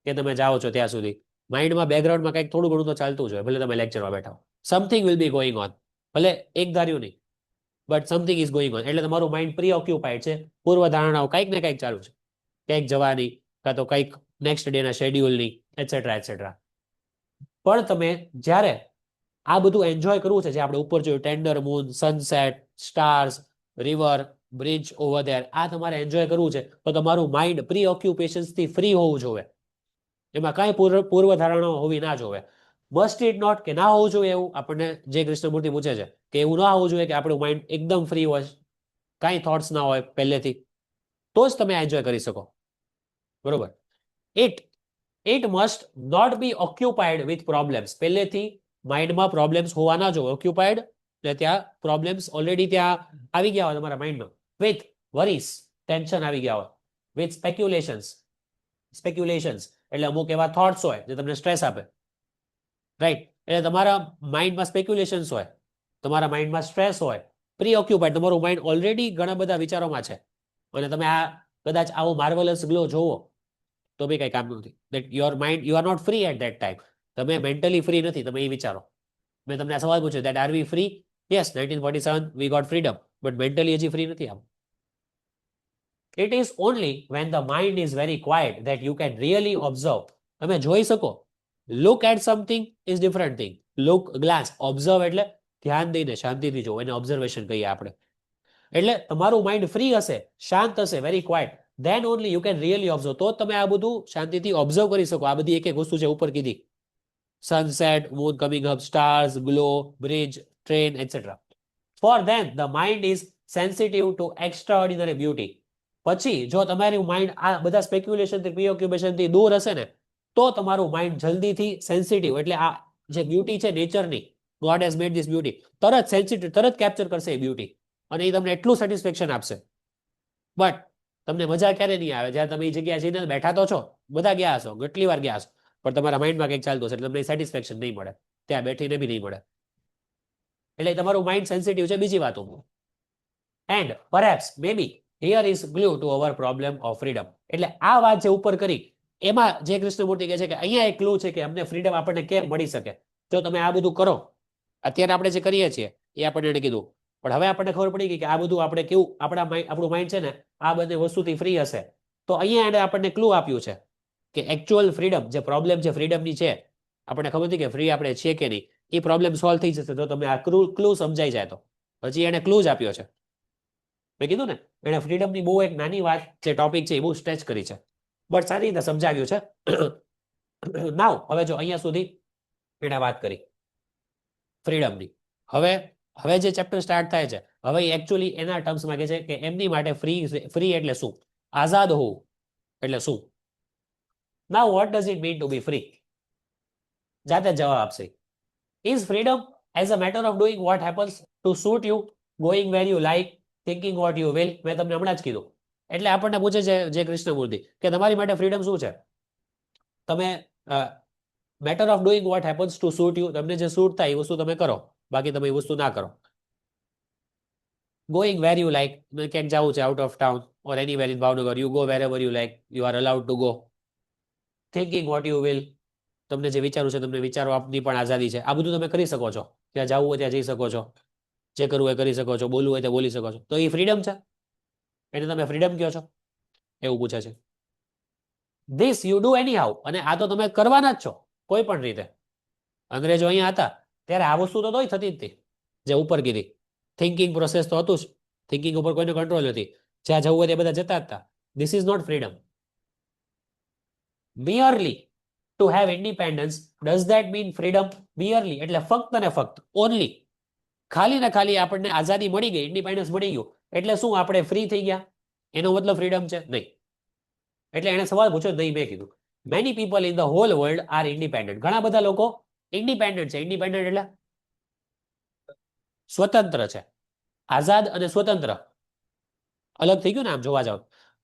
કે તમે જાઓ છો ત્યાં સુધી માઇન્ડમાં બેકગ્રાઉન્ડમાં કંઈક થોડું ઘણું તો ચાલતું જ હોય, ભલે તમે લેક્ચરમાં બેઠા હો. Something will be going on, ભલે એક ધાર્યું નહીં, but something is going on. એટલે તમારું માઇન્ડ પ્રી ઓક્યુપાઈડ છે, પૂર્વધારણાઓ કંઈક ને કંઈક ચાલુ છે, ક્યાંક જવાની, કાં તો કંઈક નેક્સ્ટ ડેના શેડ્યુલની, એટસેટ્રા એટસેટ્રા. પણ તમે જ્યારે આ બધું એન્જોય કરવું છે, જે આપણે ઉપર જોયું, tender moon, sunset, stars, river, bridge over there, આ તમારે એન્જોય કરવું છે તો તમારું માઇન્ડ પ્રી ઓક્યુપેશન્સથી ફ્રી હોવું જોઈએ. એમાં કાંઈ પૂર્વધારણાઓ હોવી ના જોવે. મસ્ટ ઇટ નોટ, કે ના હોવું જોઈએ એવું આપણને જે કૃષ્ણમૂર્તિ પૂછે છે, કે એવું ના હોવું જોઈએ કે આપણું માઇન્ડ એકદમ ફ્રી હોય, કાંઈ થોટ્સ ના હોય પહેલેથી, તો જ તમે એન્જોય કરી શકો. બરોબર. It must not be occupied with problems. પહેલેથી માઇન્ડમાં પ્રોબ્લેમ્સ હોવા ના જોઈએ. ઓક્યુપાઈડ એટલે ત્યાં પ્રોબ્લેમ્સ ઓલરેડી ત્યાં આવી ગયા હોય તમારા માઇન્ડમાં. વિથ વરીસ, ટેન્શન આવી ગયા હોય. વિથ સ્પેક્યુલેશન્સ એટલે અમુક એવા થોટ્સ હોય જે તમને સ્ટ્રેસ આપે, રાઈટ? એટલે તમારા માઇન્ડમાં સ્પેક્યુલેશન્સ હોય, તમારા માઇન્ડમાં સ્ટ્રેસ હોય, પ્રી ઓક્યુપાઈડ, તમારું માઇન્ડ ઓલરેડી ઘણા બધા વિચારોમાં છે, અને તમે આ કદાચ આવો માર્વેલસ ગ્લો જોવો તો બી કંઈ કામ નથી. That your mind, you are not free at that time. તમે મેન્ટલી ફ્રી નથી, તમે એ વિચારો. મેં તમને આ સવાલ પૂછ્યો, that are we free? Yes, 1947 we got freedom, but mentally હજી ફ્રી નથી આમ. It is only when the mind is very quiet that you can really observe. તમે જોઈ શકો. Look at something is different thing. Look, glance, observe એટલે ધ્યાન દઈને શાંતિથી જોવો, એને ઓબ્ઝર્વેશન કહીએ આપણે. એટલે તમારું માઇન્ડ ફ્રી હશે, શાંત હશે, very quite, then only you can really observe. તો તમે આ બધું શાંતિથી ઓબ્ઝર્વ કરી શકો. આ બધી એક એક વસ્તુ છે ઉપર કીધી, sunset, moon coming up, stars, glow, bridge, train, etcetera. For then the mind is sensitive to extraordinary beauty. પછી જો તમારું માઇન્ડ આ બધા સ્પેક્યુલેશનથી, પ્રીઓક્યુપેશનથી દૂર હશે ને, તો તમારું માઇન્ડ જલ્દીથી સેન્સિટિવ, એટલે આ જે બ્યુટી છે નેચરની, God has made this beauty, તરત સેન્સિટિવ, તરત કેપ્ચર કરશે એ બ્યુટી, અને એ તમને એટલું સેટિસ્ફેક્શન આપશે. બટ તમને મજા ક્યારે નહીં આવે? જ્યારે તમે એ જગ્યાએ જઈને બેઠા તો છો, બધા ગયા હશો, કેટલી વાર ગયા હશો, પણ તમારા માઇન્ડમાં કંઈક ચાલતું હશે, એટલે તમને સેટિસ્ફેક્શન નહીં મળે, ત્યાં બેઠીને બી નહીં મળે. એટલે તમારું માઇન્ડ સેન્સિટિવ છે બીજી વાતો. And perhaps may be here is clue to our problem of freedom. એટલે આ વાત જે ઉપર કરી એમાં જે કૃષ્ણમૂર્તિ કહે છે કે અહીંયા એક ક્લુ છે કે અમને ફ્રીડમ આપણને કેમ મળી શકે જો તમે આ બધું કરો. અત્યારે આપણે જે કરીએ છીએ એ આપણને એને કીધું, પણ હવે આપણને ખબર પડી ગઈ કે આ બધું આપણે કેવું, આપણું માઇન્ડ છે ને આ બધી વસ્તુથી ફ્રી હશે. તો અહીંયા એને આપણને ક્લુ આપ્યું છે કે એકચ્યુઅલ ફ્રીડમ, જે પ્રોબ્લેમ છે ફ્રીડમની છે, આપણને ખબર નથી કે ફ્રી આપણે છીએ કે નહીં, એ પ્રોબ્લેમ સોલ્વ થઈ જશે જો તમે આ ક્લુ સમજાઈ જાય તો. હજી એને ક્લુ જ આપ્યો છે. મેં કીધું ને, એને ફ્રીડમની બહુ એક નાની વાત, જે ટોપિક છે એ બહુ સ્ટ્રેચ કરી છે, બટ સારી રીતે સમજાવ્યું છે. નાવ હવે જો અહીંયા સુધી એને વાત કરી ફ્રીડમની. હવે જે ચેપ્ટર સ્ટાર્ટ થાય છે, હવે એકચ્યુઅલી એના ટર્મ્સમાં કહે છે કે એમની માટે ફ્રી એટલે શું, આઝાદ હોવું એટલે શું. Now what does it mean to be free? જાતે જવાબ આપશે. Is freedom as a matter of doing what happens to suit you, going where you like, thinking what you will? મેં તમને હમણાં જ કીધું. એટલે આપણને પૂછે છે જે કૃષ્ણમૂર્તિ કે તમારી માટે ફ્રીડમ શું છે? તમે matter of doing what happens to suit you, તમને જે સૂટ થાય એ વસ્તુ તમે કરો, બાકી તમે એ વસ્તુ ના કરો. ગોઈંગ વેર યુ લાઈક, ક્યાંક જવું છે out of town or anywhere in Bhavnagar, you go વેરેવર you like, you are allowed to go. Thinking what you will, તમને જે વિચારવું છે તમને વિચારો આપની પણ આઝાદી છે. આ બધું તમે કરી શકો છો, ત્યાં જવું હોય ત્યાં જઈ શકો છો, જે કરવું હોય કરી શકો છો, બોલવું હોય ત્યાં બોલી શકો છો. તો એ ફ્રીડમ છે, એને તમે ફ્રીડમ કહો છો? એવું પૂછે છે. This you do any how, અને આ તો તમે કરવાના જ છો કોઈ પણ રીતે. અંગ્રેજો અહીંયા હતા ત્યારે આ વસ્તુ તો થતી જ હતી જે ઉપર કીધી, થિંકિંગ પ્રોસેસ તો હતું જ. થિંકિંગ ઉપર કોઈનો કંટ્રોલ નથી, જ્યાં જવું હોય તે બધા જતા હતા. This is not freedom. Merely to have independence, does that mean freedom? Merely એટલે ફક્ત ને ફક્ત, ઓનલી, ખાલી ને ખાલી આપણને આઝાદી મળી ગઈ, ઇન્ડિપેન્ડન્સ મળી ગયું એટલે શું આપણે ફ્રી થઈ ગયા? એનો મતલબ ફ્રીડમ છે? નહીં. એટલે એને સવાલ પૂછ્યો, નહીં મેં કીધું. Many people in the hall world R independent. ઘણા બધા લોકો ઇન્ડિપેન્ડન્ટ છે. ઇન્ડિપેન્ડન્ટ એટલે સ્વતંત્ર છે. આઝાદ અને સ્વતંત્ર અલગ થઈ ગયું ને આમ જોવા જાવ.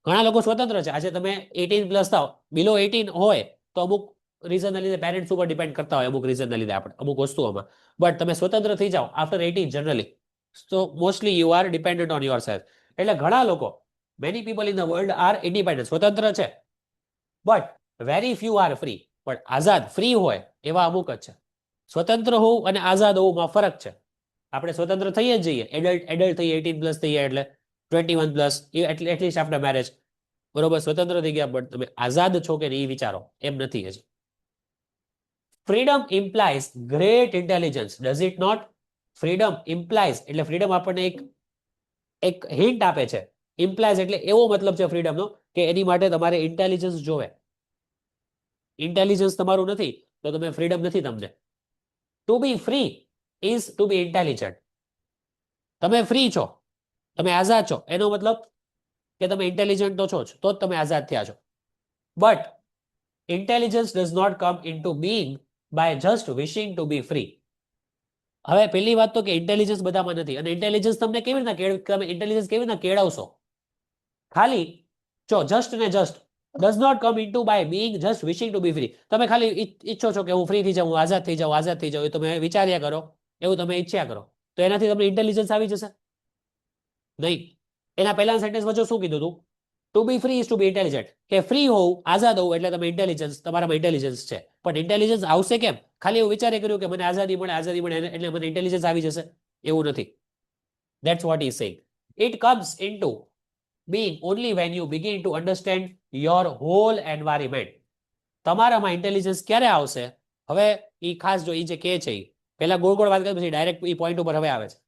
ઘણા લોકો સ્વતંત્ર છે. આજે તમે 18+ થાવ, બિલો 18 હોય તો અમુક રીઝનના લીધે પેરેન્ટ્સ ઉપર ડિપેન્ડ કરતા હોય, અમુક રીઝનના લીધે આપણે અમુક વસ્તુઓમાં. બટ તમે સ્વતંત્ર થઈ જાઓ આફ્ટર 18 જનરલી, તો mostly you are dependent on your self. એટલે ઘણા લોકો, many people in the world R independent, સ્વતંત્ર છે, but very few R free. પણ આઝાદ ફ્રી હોય એવા અમુક જ છે. સ્વતંત્ર હોવું અને આઝાદ હોવુંમાં ફરક છે. આપણે સ્વતંત્ર થઈએ જ જઈએ, એડલ્ટ થઈએ, 18+ થઈએ એટલે 21+, એટલીસ્ટ આફ્ટર મેરેજ, બરોબર, સ્વતંત્ર થઈ ગયા. બટ તમે આઝાદ છો કે નહીં એ વિચારો, એમ નથી હજી. Freedom implies great intelligence, does it not? Freedom implies એટલે ફ્રીડમ આપણને એક હિન્ટ આપે છે. ઇમ્પ્લાઇઝ એટલે એવો મતલબ છે ફ્રીડમનો કે એની માટે તમારે ઇન્ટેલિજન્સ જોવે. ઇન્ટેલિજન્સ તમારું નથી તો તમે ફ્રીડમ નથી તમને. To be free is to be intelligent. તમે ફ્રી છો, તમે આઝાદ છો, એનો મતલબ કે તમે ઇન્ટેલિજન્ટ તો છો જ, તો જ તમે આઝાદ થયા છો. But intelligence does not come into being by just wishing to be free. હવે પહેલી વાત તો કે ઇન્ટેલિજન્સ બધામાં નથી. અને ઇન્ટેલિજન્સ તમને કેવી રીતના તમે ઇન્ટેલિજન્સ કેવી રીતના કેળવશો? ખાલી જો જસ્ટ ને just does not come into by being just wishing to be free. તમે ખાલી ઈચ્છો છો કે હું ફ્રી થઈ જાઉં, આઝાદ થઈ જાઉં, આઝાદ થઈ જાઉં, એ તમે વિચાર્યા કરો, એવું તમે ઈચ્છ્યા કરો, તો એનાથી તમને ઇન્ટેલિજન્સ આવી જશે? નહીં. એના પહેલાના સેન્ટેન્સમાં જો શું કીધું હતું? To be free is to be intelligent. કે ફ્રી હોવું, આઝાદ હોવું એટલે તમે ઇન્ટેલિજન્સ, તમારામાં ઇન્ટેલિજન્સ છે. પણ ઇન્ટેલિજન્સ આવશે કેમ? ખાલી એવું વિચારે કર્યું કે મને આઝાદી મળે એટલે મને ઇન્ટેલિજન્સ આવી જશે? એવું નથી. That's what he's saying. It comes into being only when you begin to understand your whole environment. તમારામાં ઇન્ટેલિજન્સ ક્યારે આવશે? હવે એ ખાસ જો એ જે કહે છે, પહેલા ગોળ ગોળ વાત કરી પછી ડાયરેક્ટ એ પોઈન્ટ ઉપર હવે આવે છે.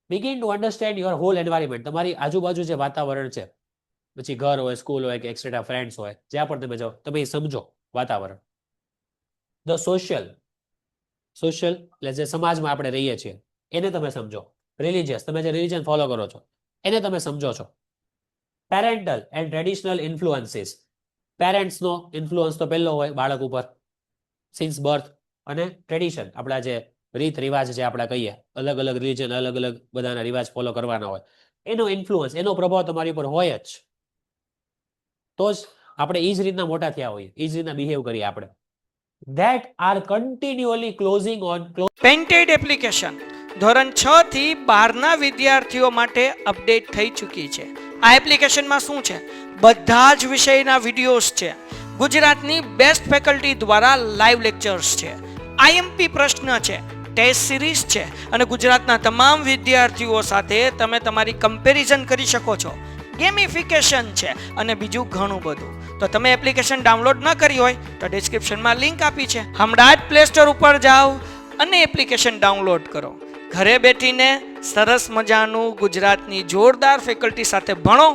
Begin to understand your whole environment. તમારી આજુબાજુ જે વાતાવરણ છે, પછી ઘર હોય, સ્કૂલ હોય કે એક્સ્ટ્રા ફ્રેન્ડ્સ હોય, જ્યાં પણ તમે જાઓ, તમે એ સમજો વાતાવરણ. ધ સોશિયલ એટલે જે સમાજમાં આપણે રહીએ છીએ એને તમે સમજો. રિલિજિયસ, તમે જે રિલિજન ફોલો કરો છો એને તમે સમજો છો. Parental and traditional influences. પેરેન્ટ્સનો ઇન્ફ્લુઅન્સ તો પહેલો હોય બાળક ઉપર, સિન્સ બર્થ. અને ટ્રેડિશન, આપણા જે રીત રિવાજ જે આપણે કહીએ, અલગ અલગ રિલિજન, અલગ અલગ બધાના રિવાજ ફોલો કરવાના હોય, એનો ઇન્ફ્લુઅન્સ, એનો પ્રભાવ તમારી ઉપર હોય જ. તો જ આપણે એ જ રીતના મોટા થયા હોઈએ, એ જ રીતના બિહેવ કરીએ આપણે. That are continually closing on. Painted application ધોરણ 6 થી 12ના વિદ્યાર્થીઓ માટે અપડેટ થઈ ચૂકી છે. આ એપ્લિકેશનમાં શું છે? બધા જ વિષયના વિડીયોઝ છે. ગુજરાતની બેસ્ટ ફેકલ્ટી દ્વારા લાઈવ લેક્ચર્સ છે. આઈએમપી પ્રશ્ન છે, ટેસ્ટ સિરીઝ છે અને ગુજરાતના તમામ વિદ્યાર્થીઓ સાથે તમે તમારી કમ્પેરિઝન કરી શકો છો. ગેમિફિકેશન છે અને બીજું ઘણું બધું. તો તમે એપ્લિકેશન ડાઉનલોડ ન કરી હોય તો ડિસ્ક્રિપ્શનમાં લિંક આપી છે, હમણાં જ પ્લે સ્ટોર ઉપર જાઓ અને એપ્લિકેશન ડાઉનલોડ કરો. ઘરે બેઠીને સરસ મજાનું ગુજરાતની જોરદાર ફેકલ્ટી સાથે ભણો,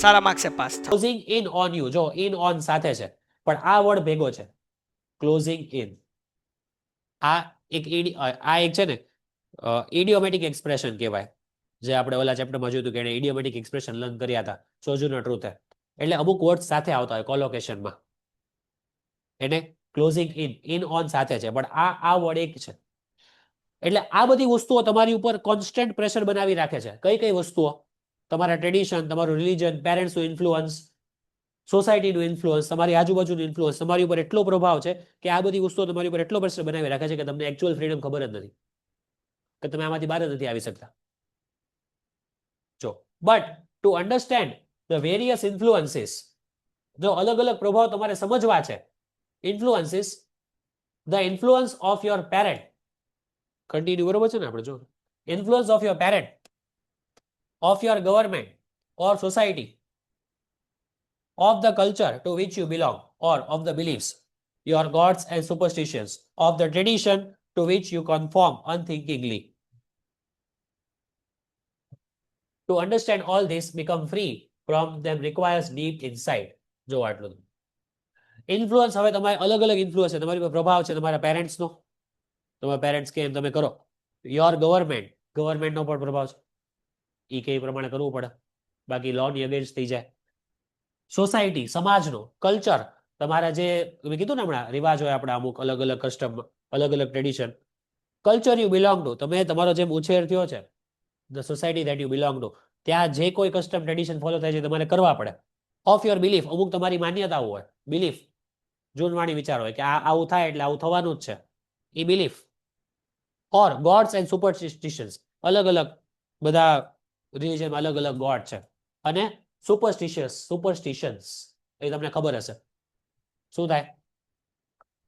સારા માર્ક્સે પાસ થાઓ. ક્લોઝિંગ ઇન ઓન યુ, જો ઇન ઓન સાથે છે પણ આ વર્ડ ભેગો છે, ક્લોઝિંગ ઇન. આ એક છે ને ઇડિયોમેટિક એક્સપ્રેશન કહેવાય, જે આપણે ઓલા ચેપ્ટરમાં જોયું હતું કે એને ઇડિયોમેટિક એક્સપ્રેશન લર્ન કર્યા હતા સોજુનો ટ્રુથે. એટલે અમુક વર્ડ સાથે આવતા હોય કોલોકેશનમાં, એને ક્લોઝિંગ ઇન ઓન સાથે છે, પણ આ વર્ડ એક છે. એટલે આ બધી વસ્તુઓ તમારી ઉપર કોન્સ્ટન્ટ પ્રેશર બનાવી રાખે છે. કઈ કઈ વસ્તુઓ? તમારા ટ્રેડિશન, તમારું રિલિજન, પેરેન્ટ્સનું ઇન્ફ્લુઅન્સ, સોસાયટીનું ઇન્ફ્લુઅન્સ, તમારી આજુબાજુનું ઇન્ફ્લુઅન્સ તમારી ઉપર એટલો પ્રભાવ છે કે આ બધી વસ્તુઓ તમારી ઉપર એટલો પ્રેશર બનાવી રાખે છે કે તમને એકચ્યુઅલ ફ્રીડમ ખબર જ નથી, કે તમે આમાંથી બહાર જ નથી આવી શકતા. જો but to understand the various influences, જો અલગ અલગ પ્રભાવ તમારે સમજવા છે, influences, the influence of your parent, continue બરોબર છે ને આપણે જો, influence of your parent, of your government or society, of the culture to which you belong or of the beliefs, your gods and superstitions, of the tradition to which you conform unthinkingly. To understand all this become free from them requires deep insight. જો આટલું influence. હવે તમારે અલગ અલગ influence છે, તમારી પર પ્રભાવ છે તમારા પેરેન્ટ્સનો, તમારા પેરેન્ટ્સ કે એમ તમે કરો. યોર ગવર્મેન્ટનો પણ પ્રભાવ છે, એ કે પ્રમાણે કરવું પડે, બાકી લોની અગેન્સ્ટ થઈ જાય. સોસાયટી, સમાજનો, કલ્ચર, તમારા જે મેં કીધું ને હમણાં રિવાજ હોય આપણા અમુક અલગ અલગ કસ્ટમ, અલગ અલગ tradition. Culture you belong to, તમે તમારો જેમ ઉછેર થયો છે, the society that you belong to, ત્યાં જે કોઈ કસ્ટમ ટ્રેડિશન ફોલો થાય છે તમારે કરવા પડે. ઓફ યોર બિલીફ, અમુક તમારી માન્યતાઓ હોય, બિલીફ, જૂનવાણી વિચાર હોય કે આ આવું થાય એટલે આવું થવાનું જ છે, એ બિલીફ. ઓર ગોડ્સ એન્ડ સુપરસ્ટિશન્સ, અલગ અલગ બધા રિલિજનમાં અલગ અલગ ગોડ છે. અને સુપરસ્ટિશન્સ, એ તમને ખબર હશે શું થાય?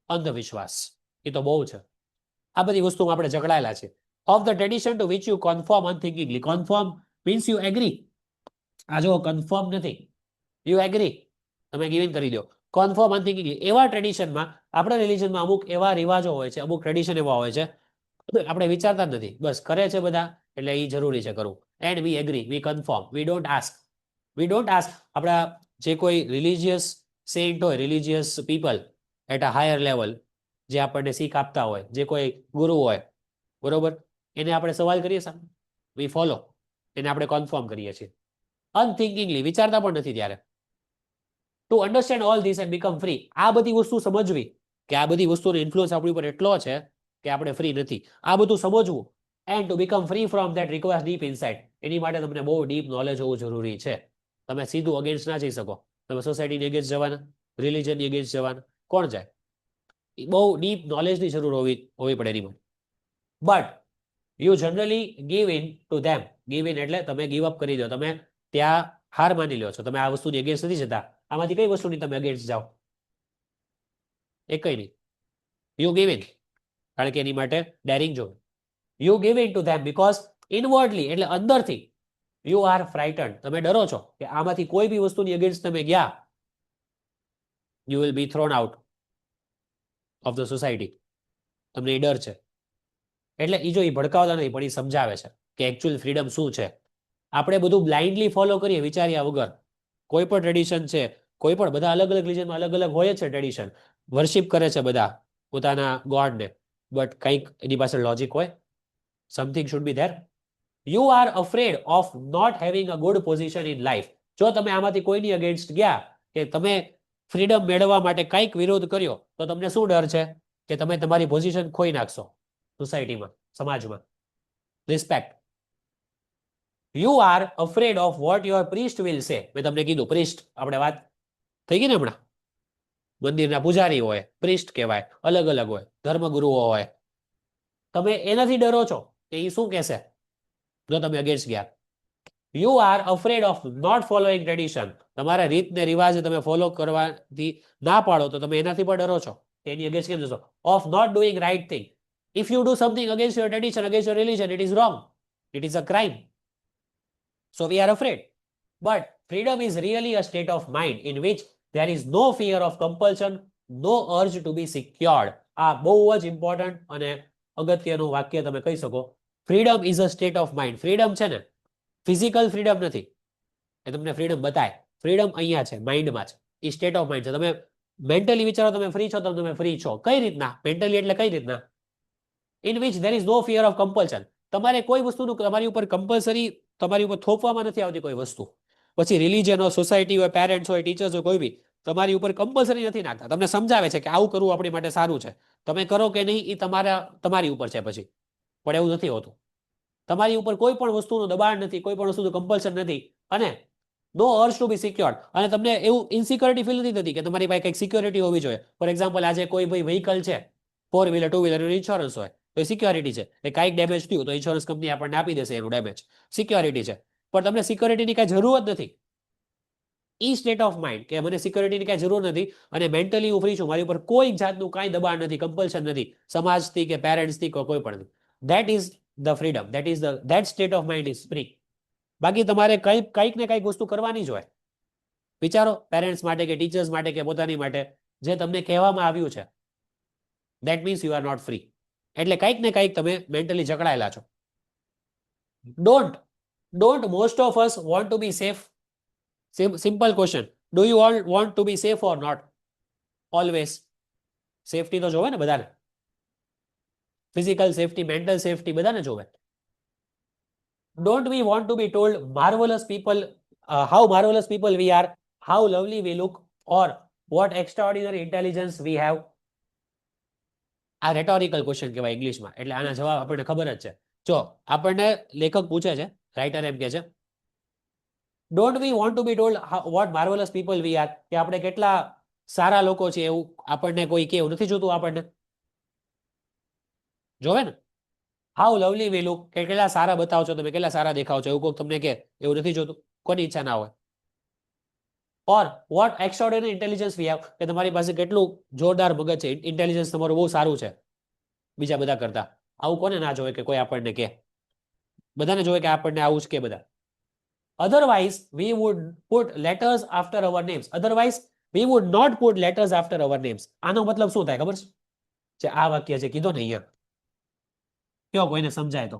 અંધવિશ્વાસ. એ તો બહુ છે. આ બધી વસ્તુમાં આપણે જકડાયેલા છે. Of the tradition to which you conform unthinkingly. Conform means you agree. આ જો કન્ફર્મ નથી, યુ એગ્રી, તમે ગિવિન કરી દો. કન્ફર્મ અનથિંકિંગલી, એવા ટ્રેડિશનમાં, આપણા રિલિજનમાં અમુક એવા રિવાજો હોય છે, અમુક ટ્રેડિશન એવા હોય છે આપણે વિચારતા જ નથી, બસ કરે છે બધા એટલે એ જરૂરી છે કરવું. And we agree, we confirm, we don't ask. આપણા જે કોઈ રિલિજિયસ સેન્ટ હોય, religious people at a higher level, જે આપણને શીખ આપતા હોય, જે કોઈ ગુરુ હોય, બરોબર, એને આપણે સવાલ કરીએ સાહેબ, વી ફોલો, એને આપણે કન્ફર્મ કરીએ છીએ. અનથિંકિંગલી, વિચારતા પણ નથી ત્યારે. To understand all this and become free, આ બધી વસ્તુ સમજવી કે આ બધી વસ્તુનો ઇન્ફ્લુઅન્સ આપણી ઉપર એટલો છે કે આપણે ફ્રી નથી, આ બધું સમજવું. And to become free from that requires deep insight, એની માટે તમને બહુ ડીપ નોલેજ હોવું જરૂરી છે. તમે સીધું અગેન્સ્ટ ના જઈ શકો. તમે સોસાયટીની અગેન્સ્ટ જવાના, રિલિજનની અગેન્સ્ટ જવાના, કોણ જાય? બહુ ડીપ નોલેજની જરૂર હોવી પડે એની માટે. But you generally give in to them. Give in એટલે તમે ગીવ અપ કરી દો, તમે ત્યાં હાર માની લો છો, તમે આ વસ્તુની અગેન્સ્ટ નથી જતા. આમાંથી કઈ વસ્તુની તમે અગેન્સ્ટ જાઓ? એ કઈ નહીં. યુ ગીવ ઇન, કારણ કે એની માટે ડેરિંગ જો. You give in to them because inwardly, એટલે અંદરથી, યુ આર ફ્રાઇટન્ડ, તમે ડરો છો કે આમાંથી કોઈ બી વસ્તુની અગેન્સ્ટ તમે ગયા, you will be thrown out of the society. તમને એ ડર છે. એટલે એ જો એ ભડકાવતા નથી, પણ એ સમજાવે છે કે એકચ્યુઅલ ફ્રીડમ શું છે. આપણે બધું બ્લાઇન્ડલી ફોલો કરીએ વિચાર્યા વગર. કોઈ પણ ટ્રેડિશન છે, કોઈ પણ, બધા અલગ અલગ રિલીજનમાં અલગ અલગ હોય છે ટ્રેડિશન, વર્શિપ કરે છે બધા પોતાના ગોડને, બટ કંઈક એની પાસે લોજિક હોય. Something should be there. You are afraid of not having a good position in life. જો તમે આમાંથી કોઈની અગેન્સ્ટ ગયા, કે તમે ફ્રીડમ મેળવવા માટે કંઈક વિરોધ કર્યો, તો તમને શું ડર છે કે તમે તમારી પોઝિશન ખોઈ નાખશો સોસાયટીમાં, સમાજમાં. Respect. You are afraid of what your priest will સે. મેં તમને કીધું પ્રિસ્ટ, આપણે વાત થઈ ગઈ ને હમણાં, મંદિરના પૂજારી હોય, પ્રિસ્ટ કહેવાય, અલગ અલગ હોય, ધર્મગુરુઓ હોય. તમે એનાથી ડરો છો કે એ શું કહેશે જો તમે અગેન્સ્ટ ગયા. You are afraid of not following tradition. તમારા રીત ને રિવાજ તમે ફોલો કરવાથી ના પાડો તો તમે એનાથી પણ ડરો છો, એની અગેન્સ્ટ કેમ જશો. Of not doing right thing. If you do something against your tradition, against your religion, it is wrong, it is a crime. So we are afraid. But freedom is really a state of mind in which there is no fear of compulsion, no urge to be secured. આ બહુ જ important અને અગત્યનું વાક્ય તમે કહી શકો. Freedom is a state of mind. Freedom છે ને, ફિઝિકલ ફ્રીડમ નથી, એ તમને ફ્રીડમ બતાય. ફ્રીડમ અહીંયા છે, માઇન્ડમાં છે, એ સ્ટેટ ઓફ માઇન્ડ છે. તમે મેન્ટલી વિચારો તમે ફ્રી છો, તો તમે ફ્રી છો. કઈ રીતના મેન્ટલી? એટલે કઈ રીતના? In which there is no fear of compulsion. તમારે કોઈ વસ્તુનું તમારી ઉપર કમ્પલસરી તમારી ઉપર થોપવામાં નથી આવતી કોઈ વસ્તુ. પછી રિલિજન હોય, સોસાયટી હોય, પેરેન્ટ્સ હોય, ટીચર્સ હોય, કોઈ બી તમારી ઉપર કમ્પલસરી નથી નાખતા. તમને સમજાવે છે કે આવું કરવું આપણી માટે સારું છે, તમે કરો કે નહીં એ તમારી ઉપર છે પછી, પણ એવું નથી હોતું. તમારી ઉપર કોઈ પણ વસ્તુનું દબાણ નથી, કોઈ પણ વસ્તુનું કમ્પલ્શન નથી, અને નો અર્જ ટુ બી સિક્યોર્ડ. અને તમને એવું ઇન્સિક્યોરિટી ફીલ નથી થતી કે તમારી પાસે કંઈક સિક્યોરિટી હોવી જોઈએ. ફોર એક્ઝામ્પલ, આજે કોઈ ભાઈ વ્હીકલ છે, 4 વ્હીલર 2 વ્હીલર, ઇન્સ્યોરન્સ હોય તો એ સિક્યોરિટી છે. એ કાંઈક ડેમેજ થયું તો ઇન્સ્યોરન્સ કંપની આપણને આપી દેશે એનું ડેમેજ, સિક્યોરિટી છે. પણ તમને સિક્યોરિટીની કાંઈ જરૂર જ નથી. ઈ સ્ટેટ ઓફ માઇન્ડ કે મને સિક્યોરિટીની કાંઈ જરૂર નથી અને મેન્ટલી હું ફ્રી છું, મારી ઉપર કોઈ જાતનું કાંઈ દબાણ નથી, કમ્પલ્શન નથી, સમાજથી કે પેરેન્ટ્સથી કે કોઈ પણ. That is the freedom, that state of mind is free. બાકી તમારે કંઈક ને કંઈક વસ્તુ કરવાની જ હોય. વિચારો, પેરેન્ટ્સ માટે કે ટીચર્સ માટે કે પોતાની માટે જે તમને કહેવામાં આવ્યું છે, that means you are not free. એટલે કંઈક ને કંઈક તમે મેન્ટલી જકડાયેલા છો. Don't most of us want to be safe? Simple question. Do you all want to be safe or not? Always. Safety તો જોવે ને બધાને. Physical safety, mental safety બધાને જોવે. Don't we want to be told marvelous people, how marvelous people we are, how lovely we look, or what extraordinary intelligence we have? આ rhetorical question કહેવાય ઇંગ્લિશમાં. એટલે આના જવાબ આપણને ખબર જ છે. જો આપણને લેખક પૂછે છે, રાઇટર એમ કહે છે, don't we want to be told what marvellous people we are, કે આપણે કેટલા સારા લોકો છે એવું આપણને કોઈ કે એવું નથી જોતું આપણને. જોવે ને, હાઉ લવલી વી લુક, કે કેટલા સારા બતાવો છો તમે, કેટલા સારા દેખાવ છો, એવું કોઈ તમને કે એવું નથી જોતું, કોની ઈચ્છા ના હોય. ઓર vote extraordinary intelligence we have, કે તમારી પાસે કેટલું જોરદાર મગજ છે, ઇન્ટેલિજન્સ તમારું બહુ સારું છે બીજા બધા કરતા. આવું કોને ના જોવે કે કોઈ આપણને કે? બધાને જોવે કે આપણને આવું જ કે બધા. Otherwise, we would put letters after our names. Otherwise, we would not put letters after our names. આનો મતલબ શું થાય ખબર છે? જે આ વાક્ય છે કીધો ને અહીંયા. કયો કોઈને સમજાય તો?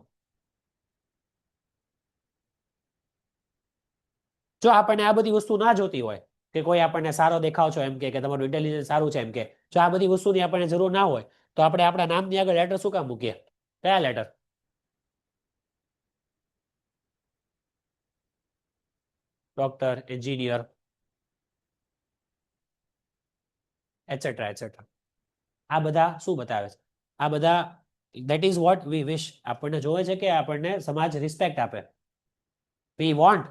જો આપણને આ બધી વસ્તુ ના જોતી હોય, કે કોઈ આપણને સારો દેખાવ છો એમ કે તમારું ઇન્ટેલિજન્સ સારું છે એમ કે, જો આ બધી વસ્તુની આપણને જરૂર ના હોય, તો આપણે આપણા નામની આગળ લેટર શું કામ મૂકીએ? કયા letter? Doctor, engineer, etcetera etcetera. આ બધા શું બતાવે છે? આ બધા that is what we wish. આપણને જોવે છે કે આપણને સમાજ રિસ્પેક્ટ આપે. We want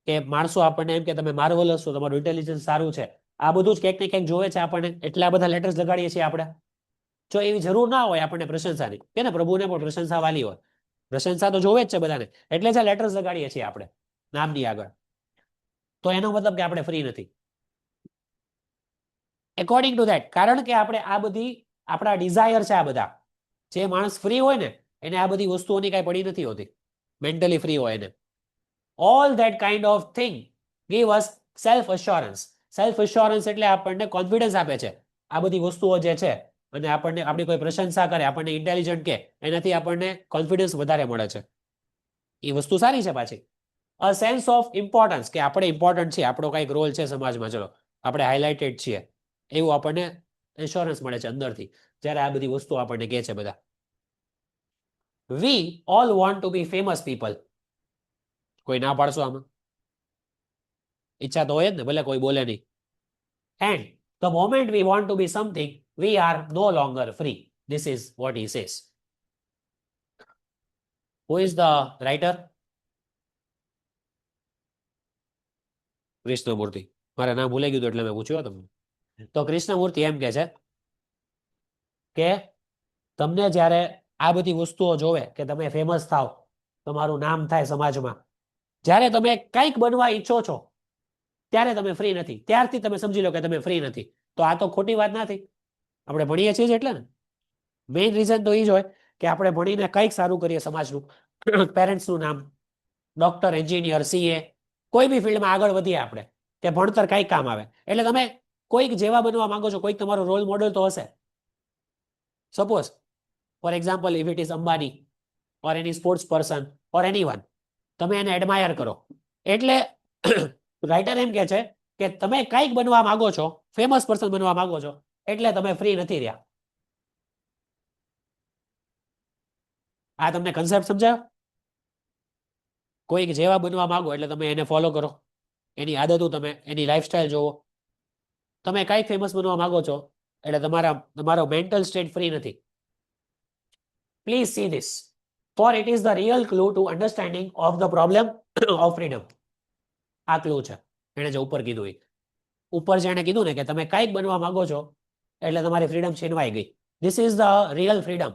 કે માણસો આપણને એમ કે તમે માર્વલસ છો, તમારું ઇન્ટેલિજન્સ સારું છે. આ બધું જ ક્યાંક ને ક્યાંક જોવે છે આપણને, એટલે આ બધા લેટર્સ લગાડીએ છીએ આપણે. જો એવી જરૂર ના હોય આપણને પ્રશંસાની, કે ને પ્રભુને પણ પ્રશંસા વાલી હોય, પ્રશંસા તો જોવે જ છે બધાને, એટલે જ આ લેટર્સ લગાડીએ છીએ આપણે નામની આગળ. તો એનો મતલબ કે આપણે ફ્રી નથી. એકોર્ડિંગ ટુ ધેટ, કારણ કે આપણે આ બધી આપણા ડિઝાયર છે, આ બધા જે માણસ ફ્રી હોય ને એને આ બધી વસ્તુઓની કાંઈ પડી નથી હોતી, મેન્ટલી ફ્રી હોય એને. All that kind of thing give us self assurance. Self assurance એટલે આપણને કોન્ફિડન્સ આપે છે આ બધી વસ્તુઓ જે છે, અને આપણને આપણી કોઈ પ્રશંસા કરે, આપણને ઇન્ટેલિજન્ટ કે, એનાથી આપણને કોન્ફિડન્સ વધારે મળે છે. એ વસ્તુ સારી છે પાછી. અ સેન્સ ઓફ ઇમ્પોર્ટન્સ, કે આપણે ઇમ્પોર્ટન્ટ છીએ, આપણો કંઈક રોલ છે સમાજમાં, ચલો આપણે હાઇલાઇટેડ છીએ, એવું આપણને એશ્યોરન્સ મળે છે અંદરથી, જ્યારે આ બધી વસ્તુ આપણને કહે છે બધા. We all want to be famous people. કોઈ ના પાડશો આમાં? ઈચ્છા તો હોય જ ને, ભલે કોઈ બોલે નહીં. And the moment we want to be something, we are no longer free. This is what he says. Who is the writer? Krishnamurti. મારે નામ ભૂલાઈ ગયું એટલે મેં પૂછ્યું તમને. તો કૃષ્ણમૂર્તિ એમ કે છે કે તમને જ્યારે આ બધી વસ્તુઓ જોવે કે તમે ફેમસ થાવ, તમારું નામ થાય સમાજમાં, જ્યારે તમે કંઈક બનવા ઈચ્છો છો ત્યારે તમે ફ્રી નથી. ત્યારથી તમે સમજી લો કે તમે ફ્રી નથી. તો આ તો ખોટી વાત ના થઈ. આપણે ભણીએ છીએ એટલે ને, મેઇન રીઝન તો એ જ હોય કે આપણે ભણીને કંઈક સારું કરીએ સમાજનું, પેરેન્ટ્સનું નામ, ડોક્ટર, એન્જિનિયર, સીએ, કોઈ બી ફિલ્ડમાં આગળ વધીએ આપણે, કે ભણતર કંઈક કામ આવે. એટલે તમે કોઈક જેવા બનવા માંગો છો, કોઈક તમારો રોલ મોડેલ તો હશે. Suppose for example, if it is Ambani or any sports person or anyone, તમે એને એડમાયર કરો. એટલે રાઇટર એમ કે છે કે તમે કંઈક બનવા માંગો છો, ફેમસ પર્સન બનવા માંગો છો, એટલે તમે ફ્રી નથી રહ્યા. આ તમને કન્સેપ્ટ સમજાયો? કોઈક જેવા બનવા માંગો એટલે તમે એને ફોલો કરો, એની આદતો તમે, એની લાઈફસ્ટાઈલ જોવો. તમે કંઈક ફેમસ બનવા માંગો છો એટલે તમારો મેન્ટલ સ્ટેટ ફ્રી નથી. Please see this, for it is the real clue to understanding of the problem of freedom. આ ક્લુ છે એને જે ઉપર કીધું. ઉપર જેણે કીધું ને કે તમે કંઈક બનવા માંગો છો એટલે તમારી ફ્રીડમ છીનવાઈ ગઈ. This is the real freedom.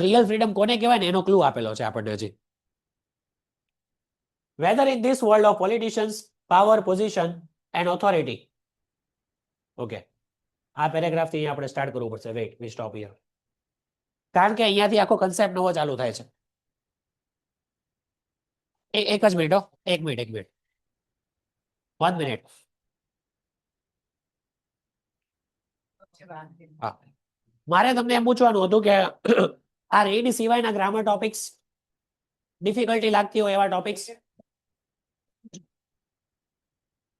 Real freedom કોને કહેવાય ને એનો ક્લુ આપેલો છે આપણને હજી. Whether in this world of politicians, power, position and authority. Okay. આ પેરેગ્રાફથી અહીંયા આપણે સ્ટાર્ટ કરવું પડશે. Wait, we stop here. કારણ કે અહીંયાથી આખો કન્સેપ્ટ નવો ચાલુ થાય છે. એક જ મિનિટ, એક મિનિટ, 1 મિનિટ. હા, મારે તમને એમ પૂછવાનું હતું કે આ રીડ સિવાયના ગ્રામર ટોપિક્સ ડિફિકલ્ટી લાગતી હોય એવા ટોપિક્સ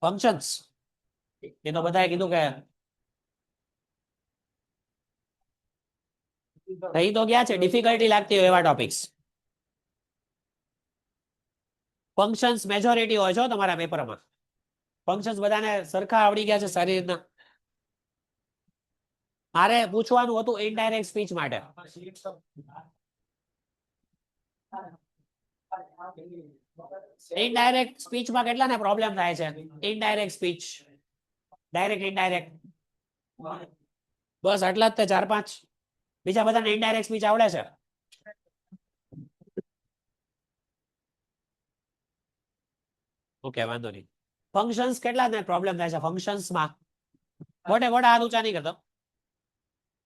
ફંક્શન્સ એ તો બધાએ કીધું કે થઈ તો ગયા છે, ડિફિકલ્ટી લાગતી હોય એવા ટોપિક્સ. ફંક્શન્સ મેજોરિટી હોય છે તમારા પેપરમાં. ફંક્શન્સ બધાને સરખા આવડી ગયા છે સારી રીતના. મારે પૂછવાનું હતું ઇનડાયરેક્ટ સ્પીચ માટે. ઇનડાયરેક્ટ સ્પીચમાં કેટલાને પ્રોબ્લેમ થાય છે? ઇનડાયરેક્ટ સ્પીચ, ડાયરેક્ટ ઇનડાયરેક્ટ, બસ આટલા જ તે 4-5. બીજા બધાને ઇનડાયરેક્ટ સ્પીચ આવડે છે? ઓકે, વાંધો નહીં. ફંક્શન્સ કેટલાને પ્રોબ્લેમ થાય છે ફંક્શન્સમાં? મોટે મોટા હાથ ઊંચા નહીં કરતો.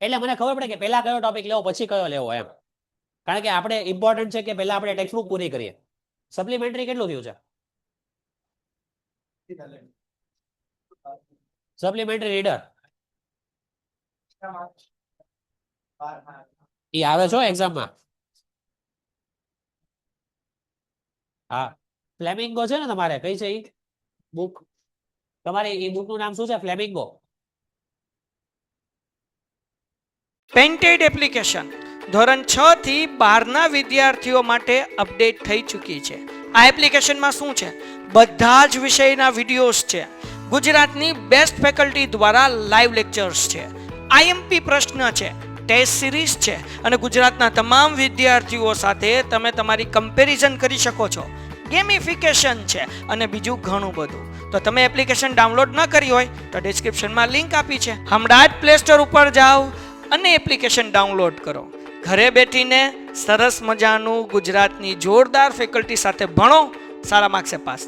એટલે મને ખબર પડે કે પહેલા કયો ટોપિક લેવો પછી કયો લેવો એમ. કારણ કે આપણે ઇમ્પોર્ટન્ટ છે કે પહેલા આપણે ટેક્સ્ટબુક પૂરી કરીએ. સપ્લિમેન્ટરી કેટલું થયું છે? સપ્લિમેન્ટરી રીડર ઈ આવે છો એક્ઝામમાં? હા, ફ્લેમિંગો છે ને તમારે? કઈ છે ઈ બુક? તમારી ઈ બુકનું નામ શું છે? ફ્લેમિંગો. પેન્ટેડ એપ્લિકેશન ધોરણ 6 થી 12ના વિદ્યાર્થીઓ માટે અપડેટ થઈ ચૂકી છે. આ એપ્લિકેશનમાં શું છે? બધા જ વિષયના વિડીયોઝ છે. ગુજરાતની બેસ્ટ ફેકલ્ટી દ્વારા લાઈવ લેક્ચર્સ છે. આઈએમપી પ્રશ્ન છે, ટેસ્ટ સિરીઝ છે અને ગુજરાતના તમામ વિદ્યાર્થીઓ સાથે તમે તમારી કમ્પેરિઝન કરી શકો છો. ગેમિફિકેશન છે અને બીજું ઘણું બધું. તો તમે એપ્લિકેશન ડાઉનલોડ ન કરી હોય તો ડિસ્ક્રિપ્શનમાં લિંક આપી છે. હમણાં જ પ્લે સ્ટોર ઉપર જાઓ અને એપ્લિકેશન ડાઉનલોડ કરો. ઘરે બેઠીને સરસ મજાનું ગુજરાતની જોરદાર ફેકલ્ટી સાથે ભણો, સારા માર્ક્સે પાસ થાઓ.